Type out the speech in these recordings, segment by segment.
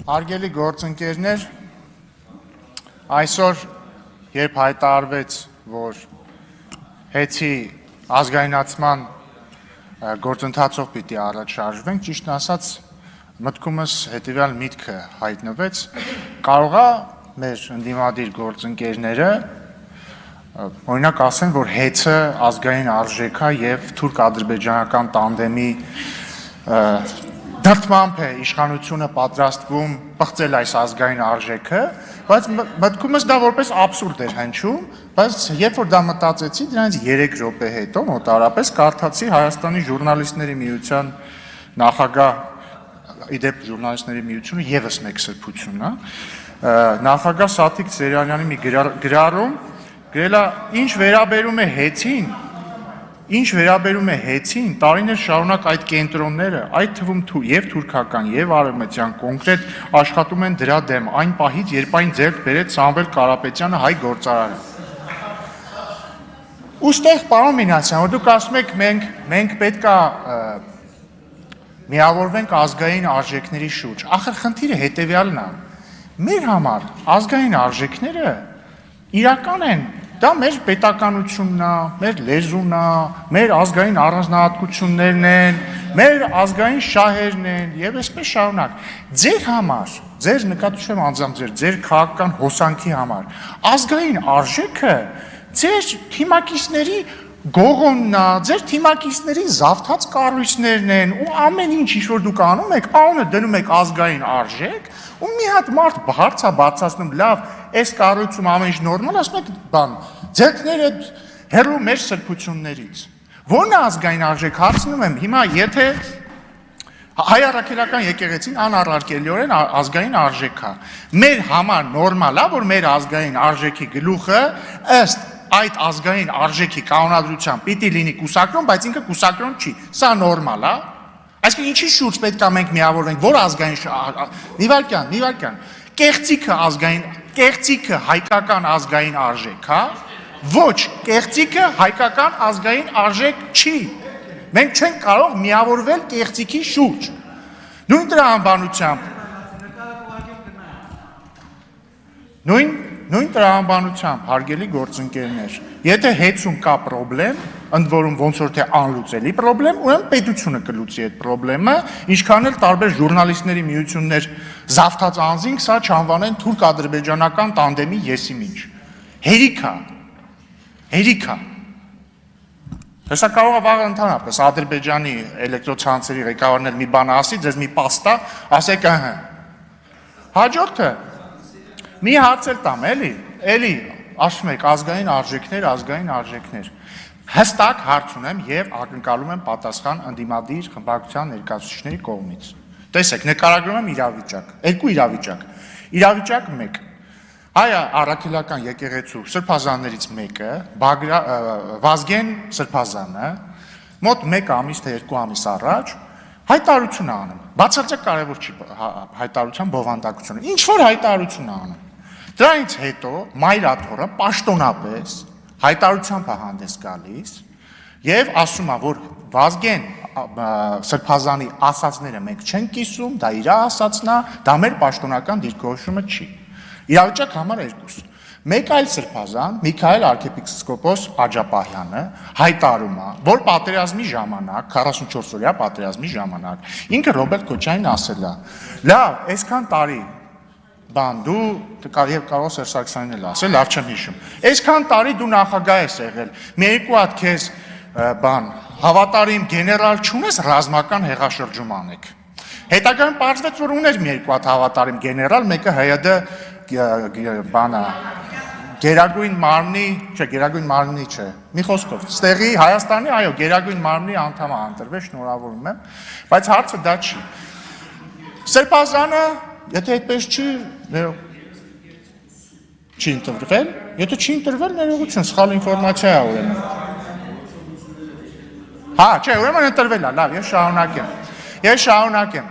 Հարգելի գործընկերներ, այսօր երբ հայտարարվեց, որ հեծի ազգայնացման գործընթացով պիտի առաջ շարժվենք, ճիշտն ասած մտքումս հետևյալ միտքը հայտնվեց, կարողա մեր ընդդիմադիր գործընկերները օրինակ ասեն, որ հեծը ազգային արժեք է եւ թուրք-ադրբեջանական տանդեմի դրդմամբ է իշխանությունը պատրաստվում պղծել այս ազգային արժեքը, բայց մտքումս դա որպես աբսուրդ էր հնչում, բայց երբ որ դա մտածեցի, դրանից 3 րոպե հետո մոտավորապես կարդացի Հայաստանի ժուրնալիստների միության նախագահ, իդեպ ժուրնալիստների միությունը եւս մեկ սրբություն է, նախագահ Սաթիկ Սերյանյանի մի գրառում գրել է ինչ վերաբերում է հեծին, տարիներ շարունակ այդ կենտրոնները, այդ թվում եւ թուրքական եւ արևմտյան կոնկրետ աշխատում են դրա դեմ, այն պահից, երբ այն ձեռք բերեց Սամվել Կարապետյանը հայ գործարարը։ Ուստեղ պարոն Մինասյան, որ դուք ասում եք մենք պետք է միավորվենք ազգային արժեքների շուրջ, ախր խնդիրը հետեւյալն է, մեր համար ազգային արժեքները իրական են, դա մեր պետականությունն է, մեր լեզուն է, մեր ազգային առանձնահատկություններն են, մեր ազգային շահերն են եւ այսպես շարունակ։ Ձեր համար, ձեր նկատում անձամբ ձեր քաղաքական հոսանքի համար ազգային արժեքը ձեր թիմակիցների գողոնն է, ձեր թիմակիցների զավթած կառույցներն են ու ամեն ինչ որ դուք անում եք, անունը դնում եք ազգային արժեք ու մի հատ մարդ հարց է բացացնում, լավ, այս կառույցում ամեն ինչ նորմալ, ասում եք, բան, ձեռքները հեռու մեր սրբություններից։ Ո՞րն է ազգային արժեք, հարցնում եմ, հիմա եթե հայ առաքելական եկեղեցին անառարկելիորեն ազգային արժեք է։ Մեր համար նորմալ է, որ մեր ազգային արժեքի գլուխը ըստ այդ ազգային արժեքի կանոնադրությամբ պիտի լինի կուսակրոն, բայց ինքը կուսակրոն չի։ Սա նորմալ է։ Այսինքն ինչի շուրջ պետք է մենք միավորվենք, որ ազգային նիվարկյան, կեղծիքը հայկական ազգային արժեք, հա? Ոչ, կեղծիքը հայկական ազգային արժեք չի։ Մենք չենք կարող միավորվել կեղծիքի շուրջ։ Նույն տրամաբանությամբ, հարգելի գործընկերներ, եթե հեծում կա պրոբլեմ, ընդ որում ոնց որ թե անլուծելի պրոբլեմ, ուրեմն պետությունը կլուծի այդ պրոբլեմը, ինչքան էլ տարբեր ժուրնալիստների միություններ զավթած անձինք սա չանվանեն թուրք-ադրբեջանական տանդեմի եսիմինչ։ Հերիք է։ Հեսա կարող է վաղը ընդհանրապես Ադրբեջանի էլեկտրոցանցերի ղեկավարն էլ մի բան ասի, ձեզ մի պաստա, ասեք ըհը։ Հաջորդը մի հարց էլ տամ, էլի, ասում եք ազգային արժեքներ։ Հստակ հարց ունեմ եւ ակնկալում եմ պատասխան ընդդիմադիր խմբակցության ներկայացուցիչների կողմից։ Տեսեք, նկարագրում եմ իրավիճակ, երկու իրավիճակ։ Իրավիճակ 1. Հայ առաքելական եկեղեցու սրբազաններից մեկը, Վազգեն սրբազանը, մոտ 1 ամիս թե 2 ամիս առաջ հայտարարություն է անում։ Բացարձակ կարևոր չի հայտարարության բովանդակությունը։ Ինչ որ հայտարարություն է անում։ Դրանից հետո մայրաթորը պաշտոնապես հայտարարությամբ է հանդես գալիս եւ ասում է, որ Վազգեն սրբազանի ասածները մենք չենք կիսում, դա իր ասածն է, դա մեր պաշտոնական դիրքորոշումը չի։ Իրավիճակ համար 2. Մեկ այլ սրբազան, Միքայել arczepiskopos Աջապահյանը հայտարարում է, որ պատերազմի ժամանակ, 44-օրյա պատերազմի ժամանակ, ինքը Ռոբերտ Քոչարյանին ասել է. լավ, այսքան տարի բան դու կարող Սերժ Սարգսյանին էլ ասել, լավ չեմ հիշում։ Այսքան տարի դու նախագահ ես եղել, մի երկու հատ քեզ բան հավատարիմ գեներալ չունես ռազմական հեղաշրջում անեք։ Հետագայում պարզվեց, որ ուներ մի երկու հատ հավատարիմ գեներալ, մեկը ՀՅԴ բանը Գերագույն մարմնի չէ, մի խոսքով, ստեղի Հայաստանի, այո, Գերագույն մարմնի անդամ է ընտրվել, շնորհավորում եմ, բայց հարցը դա չի։ Սրբազանը, եթե այդպես չի ընտրվել, եթե չի ընտրվել, ներողություն, սխալ ինֆորմացիա է ուրեմն։ Հա, չէ, ուրեմն ընտրվել է, լավ, ես շարունակեմ։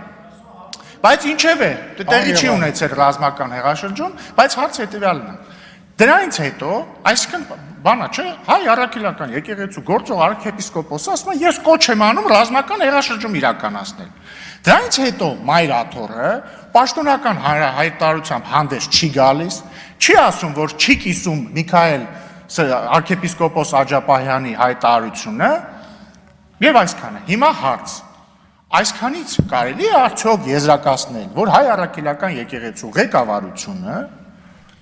Բայց ինչև է, տեղի չի ունեցել ռազմական հեղաշրջում, բայց հարց հետևյալն է։ Դրանից հետո, այսինքն բանա չէ, հայ առաքելական եկեղեցու գործող արքեպիսկոպոսը ասում է ես կոչ եմ անում ռազմական հեղաշրջում իրականացնել։ Դրանից հետո Մայր Աթոռը պաշտոնական հայտարարությամբ հանդես չի գալիս, չի ասում, որ չի կիսում Միքայել արքեպիսկոպոս Աջապահյանի հայտարարությունը եւ այսքանը։ Հիմա հարց. այսքանից կարելի է արդյոք եզրակացնել, որ հայ առաքելական եկեղեցու ղեկավարությունը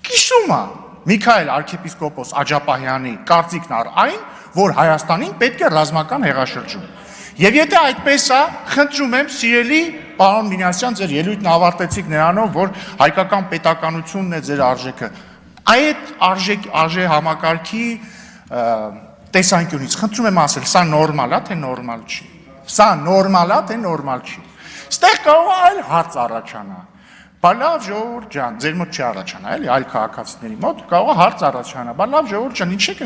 կիսում է Միքայել արքեպիսկոպոս Աջապահյանի կարծիքն առ այն, որ Հայաստանին պետք է ռազմական հեղաշրջում։ Եվ եթե այդպես է, խնդրում եմ, սիրելի պարոն Մինասյան, ձեր ելույթն ավարտեցիք նրանով, որ հայկական պետականությունն է ձեր արժեքը։ Այդ արժե համակարգի տեսանկյունից խնդրում եմ ասել, սա նորմալ է, թե նորմալ չի։ Սա նորմալ է, թե նորմալ չի։ Ստեղ կարող է այլ հարց առաջանա։ Բա լավ ժողովուրդ ջան, ձեր մոտ չի առաջանա, էլի, այլ քաղաքացիների մոտ կարող է հարց առաջանա։ Բա լավ ժողովուրդ ջան, ինչ եք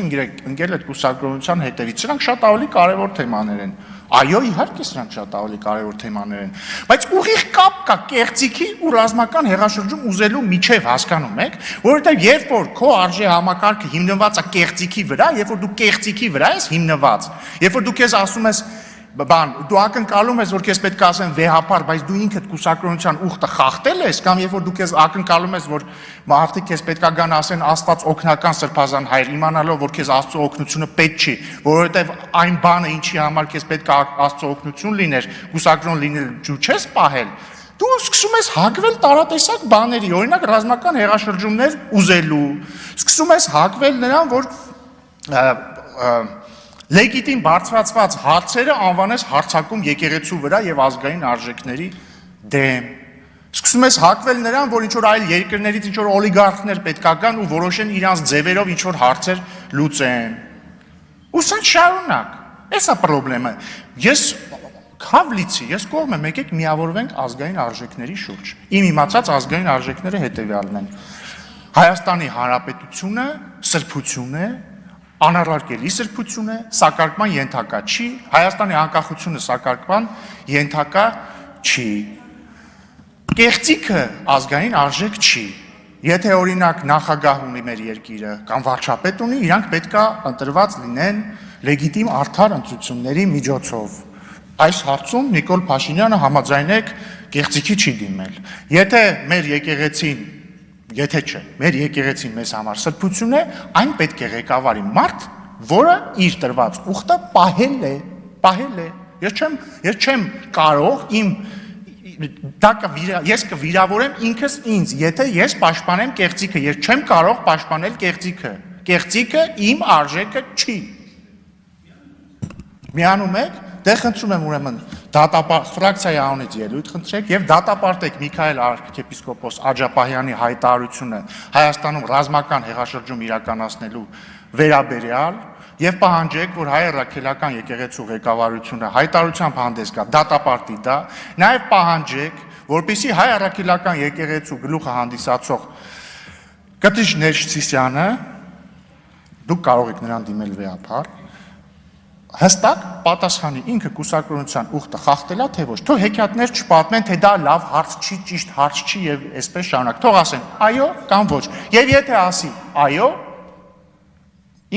ընկել այդ կուսակրոնության հետևից։ Սրանք շատ ավելի կարևոր թեմաներ են։ Այո, իհարկե սրանք շատ ավելի կարևոր թեմաներ են, բայց ուղիղ կապ կա կեղծիքի ու ռազմական հեղաշրջում ուզելու միջև, հասկանում եք, որովհետև երբ որ քո արժե համակարգը հիմնված է կեղծիքի վրա, երբ որ դու կեղծիքի վրա ես հիմնված, երբ որ դու քեզ ասում ես դու ակնկալում ես, որ քեզ պետք է ասեն վեհապար, բայց դու ինքդ կուսակրոնության ուխտը խախտել ես, կամ երբ որ դու քեզ ակնկալում ես, որ մարդիկ քեզ պետք է գան ասեն Աստված օգնական սրբազան հայր, իմանալով, որ քեզ Աստծո օգնությունը պետք չի, որովհետև այն բանը, ինչի համար քեզ պետք է Աստծո օգնություն լիներ, կուսակրոն լինել ջու չես պահել, դու սկսում ես հակվել տարատեսակ բաների, օրինակ ռազմական հեղաշրջումներ ուզելու, սկսում ես հակվել նրան, որ լեգիտիմ բարձրացված հարցերը անվանես հարցակում եկեղեցու վրա եւ ազգային արժեքների դեմ։ Սկսում ես հակվել նրան, որ ինչ-որ այլ երկրներից ինչ-որ օլիգարխներ պետքա գան ու որոշեն իրանց ձևերով ինչ-որ հարցեր լուծեն։ Ու սա շարունակ։ Էսա պրոբլեմը։ Ես քավլիցի, ես կողմ եմ, եկեք միավորվենք ազգային արժեքների շուրջ։ Իմ իմացած ազգային արժեքները հետևյալն են։ Հայաստանի Հանրապետությունը սրբություն է, անառարկելի սրբություն է, սակարկման ենթակա չի, Հայաստանի անկախությունը սակարկման ենթակա չի։ Կեղծիքը ազգային արժեք չի։ Եթե օրինակ նախագահ ունի մեր երկիրը կամ վարչապետ ունի, իրանք պետք է ընտրված լինեն լեգիտիմ արդար ընտրությունների միջոցով։ Այս հարցում Նիկոլ Փաշինյանը համաձայնեք կեղծիքի չի դիմել։ Եթե մեր եկեղեցին Եթե չէ, մեր եկեղեցին մեզ համար սրբություն է, այն պետք է ղեկավարի մարդ, որը իր տրված ուխտը պահել է։ Ես չեմ կարող ես կվիրավորեմ ինքս ինձ, եթե ես պաշտպանեմ կեղծիքը, ես չեմ կարող պաշտպանել կեղծիքը։ Կեղծիքը իմ արժեքը չի։ Միանում եք, դե խնդրում եմ ուրեմն ֆրակցիայի անունից ելույթ խնդրեք եւ դատապարտեք Միքայել արքեպիսկոպոս Աջապահյանի հայտարարությունը Հայաստանում ռազմական հեղաշրջում իրականացնելու վերաբերյալ եւ պահանջեք, որ հայ առաքելական եկեղեցու ղեկավարությունը հայտարարությամբ հանդես գա, դատապարտի դա, նաեւ պահանջեք, որպեսզի հայ առաքելական եկեղեցու գլուխը հանդիսացող Կտիչ Ներսիսյանը, դուք կարող եք նրան դիմել վեհապար, հստակ պատասխանի ինքը կուսակրոնության ուխտը խախտելա, թե ոչ, թող հեքիաթներ չպատմեն, թե դա լավ հարց չի, ճիշտ հարց չի եւ այսպես շարունակ, թող ասեն այո կամ ոչ, եւ եթե ասի այո,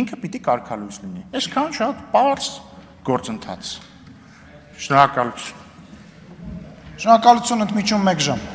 ինքը պիտի կարգալույս լինի, այսքան շատ պարզ գործընթաց։ Շնորհակալություն։ Շնորհակալություն, ընդմիջում 1 ժամ։